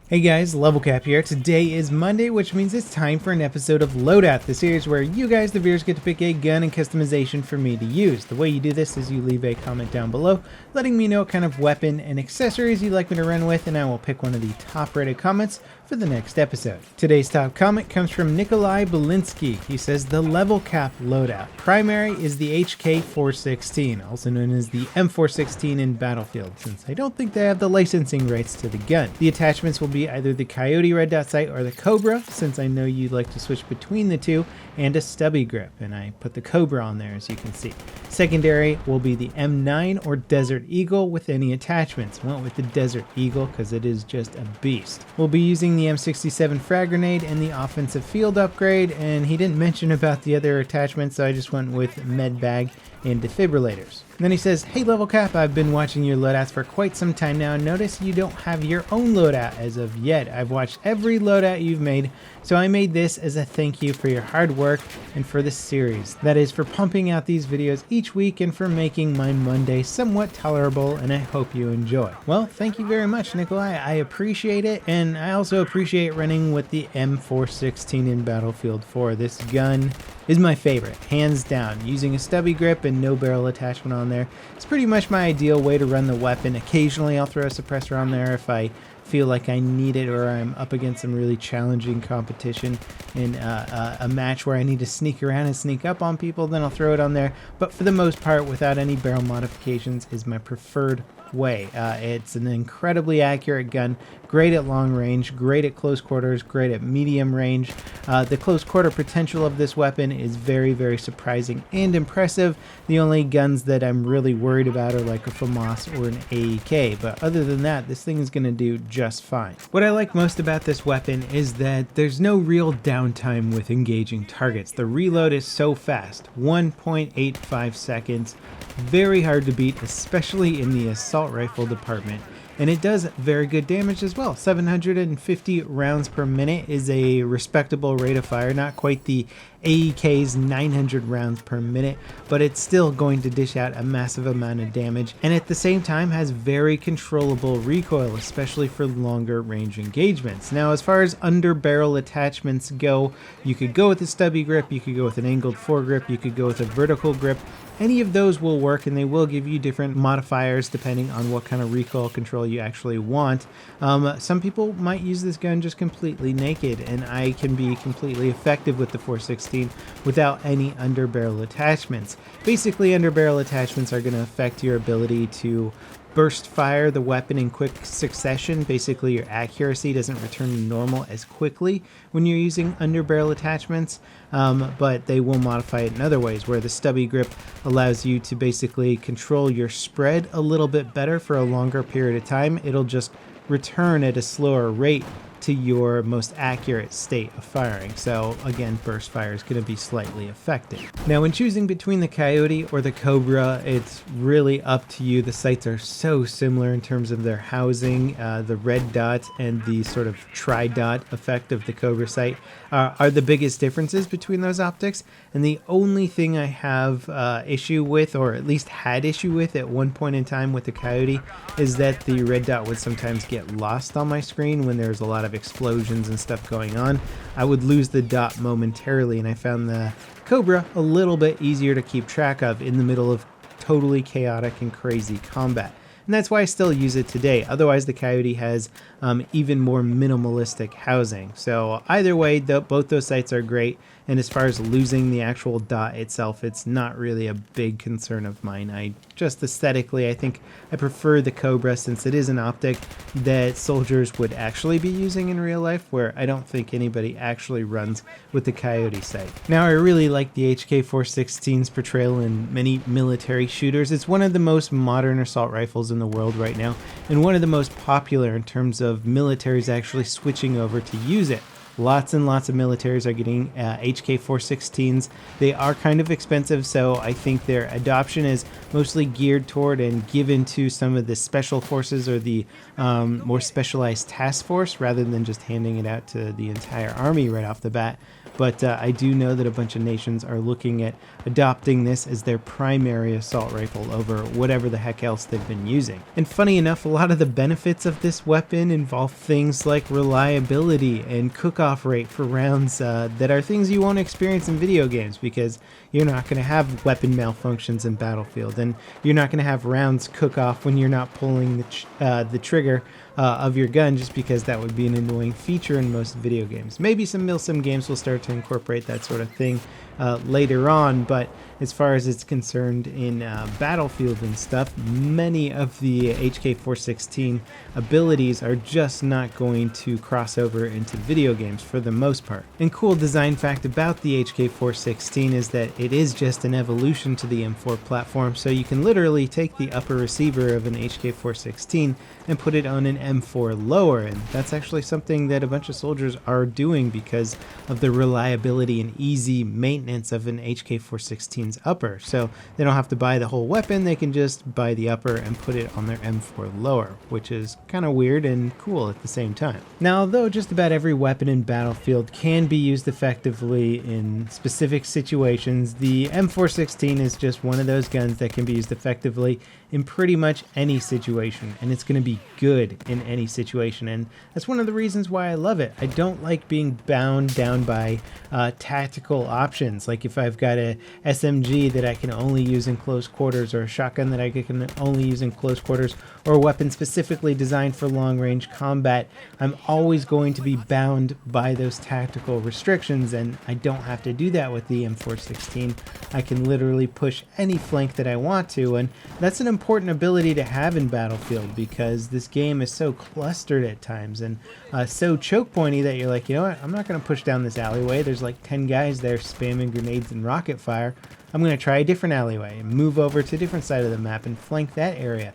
Hey guys, LevelCap here. Today is Monday, which means it's time for an episode of Loadout, the series where you guys, the viewers, get to pick a gun and customization for me to use. The way you do this is you leave a comment down below, letting me know what kind of weapon and accessories you'd like me to run with, and I will pick one of the top rated comments for the next episode. Today's top comment comes from Nikolai Belinsky. He says, the LevelCap loadout. Primary is the HK416, also known as the M416 in Battlefield, since I don't think they have the licensing rights to the gun. The attachments will be either the Coyote red dot sight or the Cobra, since I know you like to switch between the two, and a stubby grip, and I put the Cobra on there as you can see. Secondary will be the M9 or Desert Eagle with any attachments. Went with the Desert Eagle because it is just a beast. We'll be using the M67 frag grenade and the offensive field upgrade, and he didn't mention about the other attachments, so I just went with med bag and defibrillators. And then he says, hey LevelCap, I've been watching your loadouts for quite some time now and notice you don't have your own loadout as of yet. I've watched every loadout you've made, so I made this as a thank you for your hard work and for the series. That is, for pumping out these videos each week and for making my Monday somewhat tolerable, and I hope you enjoy. Well, thank you very much, Nikolai. I appreciate it, and I also appreciate running with the M416 in Battlefield 4. This gun is my favorite, hands down. Using a stubby grip and no barrel attachment on there, it's pretty much my ideal way to run the weapon. Occasionally I'll throw a suppressor on there if I feel like I need it, or I'm up against some really challenging competition in a match where I need to sneak around and sneak up on people, then I'll throw it on there. But for the most part, without any barrel modifications, is my preferred way. It's an incredibly accurate gun, great at long range, great at close quarters, great at medium range. The close quarter potential of this weapon is very, very surprising and impressive. The only guns that I'm really worried about are like a FAMAS or an AEK, but other than that, this thing is going to do just fine. What I like most about this weapon is that there's no real downtime with engaging targets. The reload is so fast, 1.85 seconds, very hard to beat, especially in the assault rifle department. And it does very good damage as well. 750 rounds per minute is a respectable rate of fire, not quite the AEK's 900 rounds per minute, but it's still going to dish out a massive amount of damage, and at the same time has very controllable recoil, especially for longer range engagements. Now, as far as under barrel attachments go, you could go with a stubby grip, you could go with an angled foregrip, you could go with a vertical grip. Any of those will work, and they will give you different modifiers depending on what kind of recoil control you actually want. Some people might use this gun just completely naked, and I can be completely effective with the 416 without any underbarrel attachments. Basically, underbarrel attachments are going to affect your ability to burst fire the weapon in quick succession. Basically, your accuracy doesn't return to normal as quickly when you're using underbarrel attachments, but they will modify it in other ways, where the stubby grip allows you to basically control your spread a little bit better for a longer period of time. It'll just return at a slower rate to your most accurate state of firing. So again, burst fire is going to be slightly affected. Now, when choosing between the Coyote or the Cobra, it's really up to you. The sights are so similar in terms of their housing. The red dot and the sort of tri-dot effect of the Cobra sight are the biggest differences between those optics. And the only thing I have issue with, or at least had issue with at one point in time with the Coyote, is that the red dot would sometimes get lost on my screen when there's a lot of explosions and stuff going on. I would lose the dot momentarily, and I found the Cobra a little bit easier to keep track of in the middle of totally chaotic and crazy combat. And that's why I still use it today. Otherwise, the Coyote has even more minimalistic housing. So either way, both those sights are great. And as far as losing the actual dot itself, it's not really a big concern of mine. Just aesthetically, I think I prefer the Cobra, since it is an optic that soldiers would actually be using in real life, where I don't think anybody actually runs with the Coyote sight. Now, I really like the HK416's portrayal in many military shooters. It's one of the most modern assault rifles in the world right now, and one of the most popular in terms of militaries actually switching over to use it. Lots and lots of militaries are getting HK416s. They are kind of expensive, so I think their adoption is mostly geared toward and given to some of the special forces or the more specialized task force, rather than just handing it out to the entire army right off the bat. But I do know that a bunch of nations are looking at adopting this as their primary assault rifle over whatever the heck else they've been using. And funny enough, a lot of the benefits of this weapon involve things like reliability and cook-off rate for rounds that are things you won't experience in video games, because you're not going to have weapon malfunctions in Battlefield, and you're not going to have rounds cook off when you're not pulling the trigger of your gun, just because that would be an annoying feature in most video games. Maybe some milsim games will start to incorporate that sort of thing later on, but as far as it's concerned in Battlefield and stuff, many of the HK416 abilities are just not going to cross over into video games for the most part. And cool design fact about the HK416 is that it is just an evolution to the M4 platform, so you can literally take the upper receiver of an HK416 and put it on an M4 lower, and that's actually something that a bunch of soldiers are doing because of the reliability and easy maintenance of an HK416's upper. So they don't have to buy the whole weapon, they can just buy the upper and put it on their M4 lower, which is kind of weird and cool at the same time. Now, although just about every weapon in Battlefield can be used effectively in specific situations, the M416 is just one of those guns that can be used effectively in pretty much any situation, and it's going to be good in any situation, and that's one of the reasons why I love it. I don't like being bound down by tactical options, like if I've got a SMG that I can only use in close quarters, or a shotgun that I can only use in close quarters, or a weapon specifically designed for long-range combat. I'm always going to be bound by those tactical restrictions, and I don't have to do that with the M416. I can literally push any flank that I want to, and that's an important ability to have in Battlefield, because this game is so clustered at times and so choke pointy that you're like, you know what, I'm not going to push down this alleyway. There's like 10 guys there spamming grenades and rocket fire. I'm going to try a different alleyway and move over to a different side of the map and flank that area.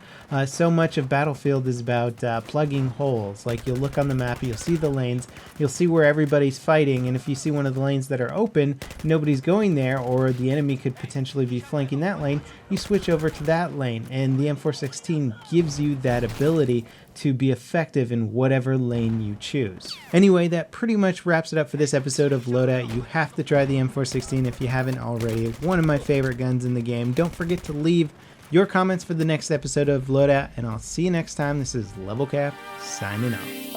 So much of Battlefield is about plugging holes. Like, you'll look on the map, you'll see the lanes, you'll see where everybody's fighting, and if you see one of the lanes that are open, nobody's going there, or the enemy could potentially be flanking that lane, you switch over to that lane, and the M416 gives you that ability to be effective in whatever lane you choose. Anyway, that pretty much wraps it up for this episode of Loadout. You have to try the M416 if you haven't already. It's one of my favorite guns in the game. Don't forget to leave your comments for the next episode of Loadout, and I'll see you next time. This is LevelCap signing off.